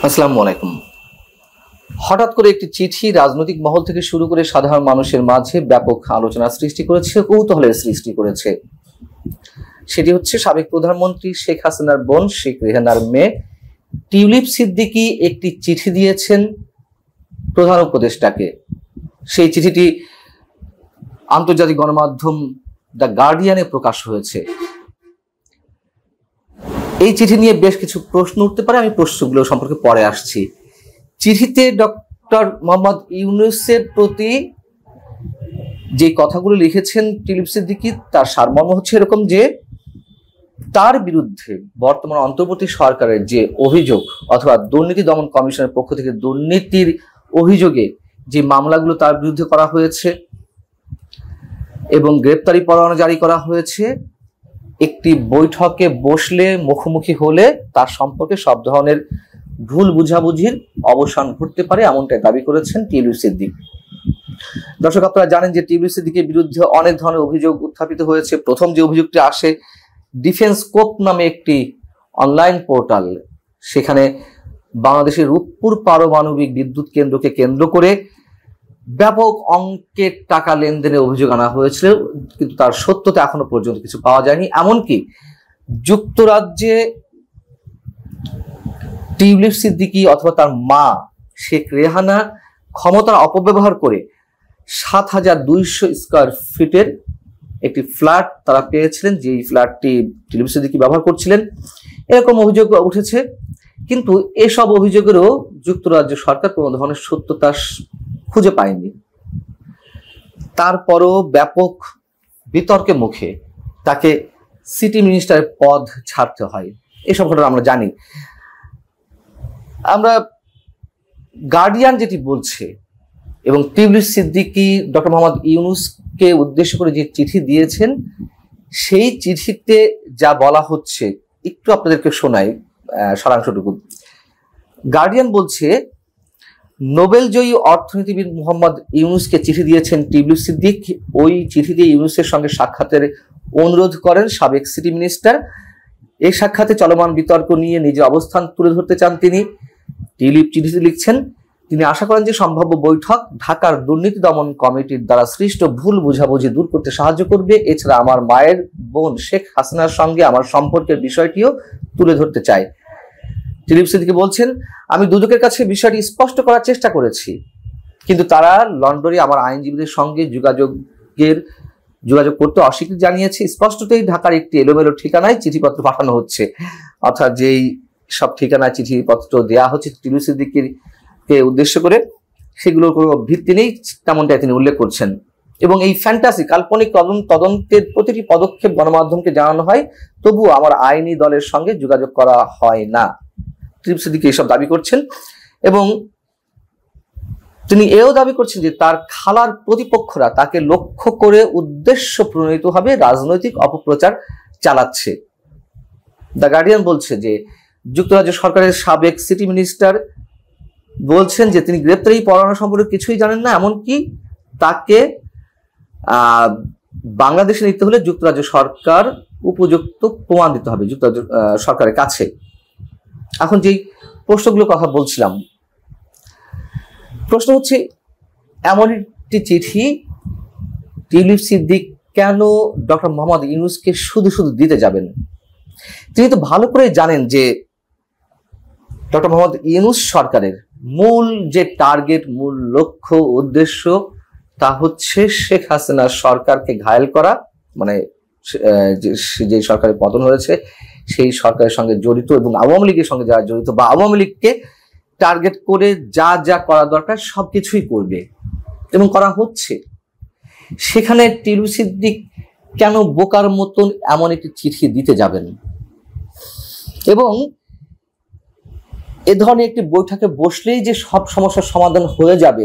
আসসালামু আলাইকুম। হঠাৎ করে একটি চিঠি রাজনৈতিক মহল থেকে শুরু করে সাধারণ মানুষের মাঝে ব্যাপক আলোচনার সৃষ্টি করেছে, কৌতূহলের সৃষ্টি করেছে। সেটি হচ্ছে সাবেক প্রধানমন্ত্রী শেখ হাসিনার বোন শেখ রেহানার মেয়ে টিউলিপ সিদ্দিকী একটি চিঠি দিয়েছেন প্রধান উপদেষ্টাকে। সেই চিঠিটি আন্তর্জাতিক গণমাধ্যম দ্য গার্ডিয়ানে প্রকাশ হয়েছে। এই চিঠি নিয়ে বেশ কিছু প্রশ্ন উঠতে পারে, আমি প্রশ্নগুলো সম্পর্কে পরে আসছি। চিঠিতে ডক্টর মোহাম্মদ ইউনূসের প্রতি যে কথাগুলো লিখেছেন টিউলিপ সিদ্দিকী, তার সারমর্ম হচ্ছে এরকম যে তার বিরুদ্ধে বর্তমান অন্তর্বর্তী সরকারের যে অভিযোগ অথবা দুর্নীতি দমন কমিশনের পক্ষ থেকে দুর্নীতির অভিযোগে যে মামলাগুলো তার বিরুদ্ধে করা হয়েছে এবং গ্রেপ্তারি পরোয়ানা জারি করা হয়েছে, একটি বৈঠকে বসলে মুখোমুখি হলে তার সম্পর্কে সব ধরনের ভুল বুঝাবুঝির অবসান ঘটতে পারে, এমনটাই দাবি করেছেন টিউলিপ সিদ্দিক। দর্শক, আপনারা জানেন যে টিউলিপ সিদ্দিকের বিরুদ্ধে অনেক ধরনের অভিযোগ উত্থাপিত হয়েছে। প্রথম যে অভিযোগটি আসে, ডিফেন্স কোপ নামে একটি অনলাইন পোর্টাল, সেখানে বাংলাদেশের রূপপুর পারমাণবিক বিদ্যুৎ কেন্দ্রকে কেন্দ্র করে ব্যাপক অঙ্কের টাকা লেনদেনের অভিযোগ আনা হয়েছিল, কিন্তু তার সত্যতা এখনো পর্যন্ত কিছু পাওয়া যায়নি। এমনকি যুক্তরাজ্যে টিউলিপ সিদ্দিকী অথবা তার মা শেখ রেহানা ক্ষমতার অপব্যবহার করে ৭,২০০ স্কয়ার ফিটের একটি ফ্ল্যাট তারা পেয়েছিলেন, যে ফ্ল্যাটটি টিউলিপ সিদ্দিকী ব্যবহার করছিলেন, এরকম অভিযোগ উঠেছে। কিন্তু এসব অভিযোগেরও যুক্তরাজ্য সরকার কোনো ধরনের সত্যতা খুঁজে পায়নি। তারপরও ব্যাপক বিতর্কের মুখে তাকে সিটি মিনিস্টারের পদ ছাড়তে হয়। এসব ঘটনা আমরা জানি। আমরা গার্ডিয়ান যেটি বলছে এবং টিউলিপ সিদ্দিকী ডক্টর মোহাম্মদ ইউনূসকে উদ্দেশ্য করে যে চিঠি দিয়েছেন, সেই চিঠিতে যা বলা হচ্ছে একটু আপনাদেরকে শোনাই সারাংশটুকু। গার্ডিয়ান বলছে, নোবেলজয়ী অর্থনীতিবিদ মোহাম্মদ ইউনূসকে চিঠি দিয়েছেন টিউলিপ সিদ্দিক। ওই চিঠিতে ইউনূসের সঙ্গে সাক্ষাতের অনুরোধ করেন সাবেক সিটি মিনিস্টার। এই সাক্ষাতে চলমান বিতর্ক নিয়ে নিজের অবস্থান তুলে ধরতে চান তিনি। টিউলিপ চিঠিতে লিখছেন, তিনি আশা করেন যে সম্ভাব্য বৈঠক ঢাকার দুর্নীতি দমন কমিটির দ্বারা সৃষ্ট ভুল বুঝাবুঝি দূর করতে সাহায্য করবে। এছাড়া আমার মায়ের বোন শেখ হাসিনার সঙ্গে আমার সম্পর্কের বিষয়টিও তুলে ধরতে চাই। টিউলিপ সিদ্দিকী বলছেন, আমি দুদকের কাছে বিষয়টি স্পষ্ট করার চেষ্টা করেছি, কিন্তু তারা লন্ডনে আমার আইনজীবীদের সঙ্গে যোগাযোগ করতে অস্বীকৃতি জানিয়েছে। স্পষ্টতই ঢাকার একটি এলোমেলো ঠিকানায় চিঠিপত্র পাঠানো হচ্ছে, অর্থাৎ যেই সব ঠিকানায় চিঠিপত্র দেওয়া হচ্ছে টিউলিপ সিদ্দিকীকে উদ্দেশ্য করে, সেগুলোর কোনো ভিত্তি নেই, তেমনটাই তিনি উল্লেখ করছেন। এবং এই ফ্যান্টাসি কাল্পনিক তদন্তের প্রতিটি পদক্ষেপ গণমাধ্যমকে জানানো হয়, তবুও আমার আইনি দলের সঙ্গে যোগাযোগ করা হয় না। টিউলিপ সিদ্দিকী এসব দাবি করছেন এবং তিনি এও দাবি করছেন যে তার খালার প্রতিপক্ষরা তাকে লক্ষ্য করে উদ্দেশ্য প্রণোদিতভাবে রাজনৈতিক অপপ্রচার চালাচ্ছে। দ্য গার্ডিয়ান বলছে যে যুক্তরাজ্য সরকারের সাবেক সিটি মিনিস্টার বলছেন যে তিনি গ্রেপ্তারি পরোয়ানা সম্পর্কে কিছুই জানেন না, এমনকি তাকে বাংলাদেশে নিতে হলে যুক্তরাজ্য সরকার উপযুক্ত প্রমাণ দিতে হবে যুক্তরাজ্য সরকারের কাছে। এখন যেই প্রশ্নগুলোর কথা বলছিলাম, প্রশ্ন হচ্ছে, এমন একটি চিঠি টিউলিপ সিদ্দিক কেন ডক্টর মোহাম্মদ ইউনূসকে শুধু শুধু দিতে যাবেন? তিনি তো ভালো করে জানেন যে ডক্টর মোহাম্মদ ইউনূস সরকারের মূল যে টার্গেট, মূল লক্ষ্য উদ্দেশ্য, তা হচ্ছে শেখ হাসিনার সরকারকে ঘায়েল করা, মানে যে সরকারের পতন হয়েছে সেই সরকারের সঙ্গে জড়িত এবং আওয়ামী লীগের সঙ্গে যারা জড়িত বা আওয়ামী লীগকে টার্গেট করে যা যা করা দরকার সবকিছুই করবে এবং করা হচ্ছে। সেখানে টিউলিপ সিদ্দিক কেন বোকার মতন এমন একটি চিঠি দিতে যাবেন? এবং এ ধরনের একটি বৈঠকে বসলেই যে সব সমস্যার সমাধান হয়ে যাবে,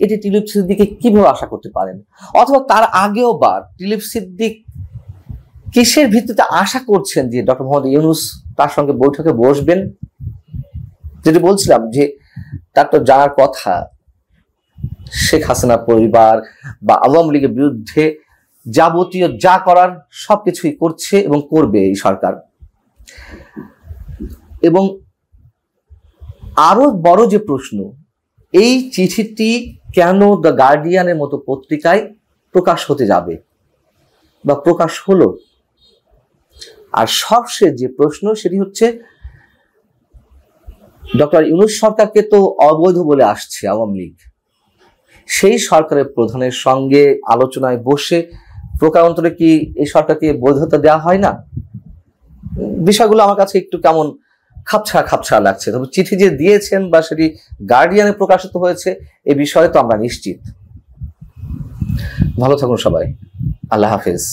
এটি টিউলিপ সিদ্দিককে কিভাবে আশা করতে পারেন? অথবা তার আগেও বা টিউলিপ সিদ্দিক কিসের ভিত্তিতে আশা করছেন যে ডক্টর মোহাম্মদ ইউনূস তার সঙ্গে বৈঠকে বসবেন? যেটি বলছিলাম যে তার তো জানার কথা শেখ হাসিনা পরিবার বা আওয়ামী লীগের বিরুদ্ধে যাবতীয় যা করার সবকিছুই করছে এবং করবে এই সরকার। এবং আরো বড় যে প্রশ্ন, এই চিঠিটি কেন দ্য গার্ডিয়ানের মতো পত্রিকায় প্রকাশ হতে যাবে বা প্রকাশ হলো? আর সবশেষ যে প্রশ্ন সেটি হচ্ছে, ডক্টর ইউনূস সরকারকে তো অবৈধ বলে আসছে আওয়ামী লীগ, সেই সরকারের প্রধানের সঙ্গে আলোচনায় বসে প্রকারান্তরে কি এই সরকারকে বৈধতা দেওয়া হয় না? বিষয়গুলো আমার কাছে একটু কেমন খাপছাড়া খাপছাড়া লাগছে। তবে চিঠি যে দিয়েছেন বা সেটি গার্ডিয়ানে প্রকাশিত হয়েছে এ বিষয়ে তো আমরা নিশ্চিত। ভালো থাকুন সবাই, আল্লাহ হাফেজ।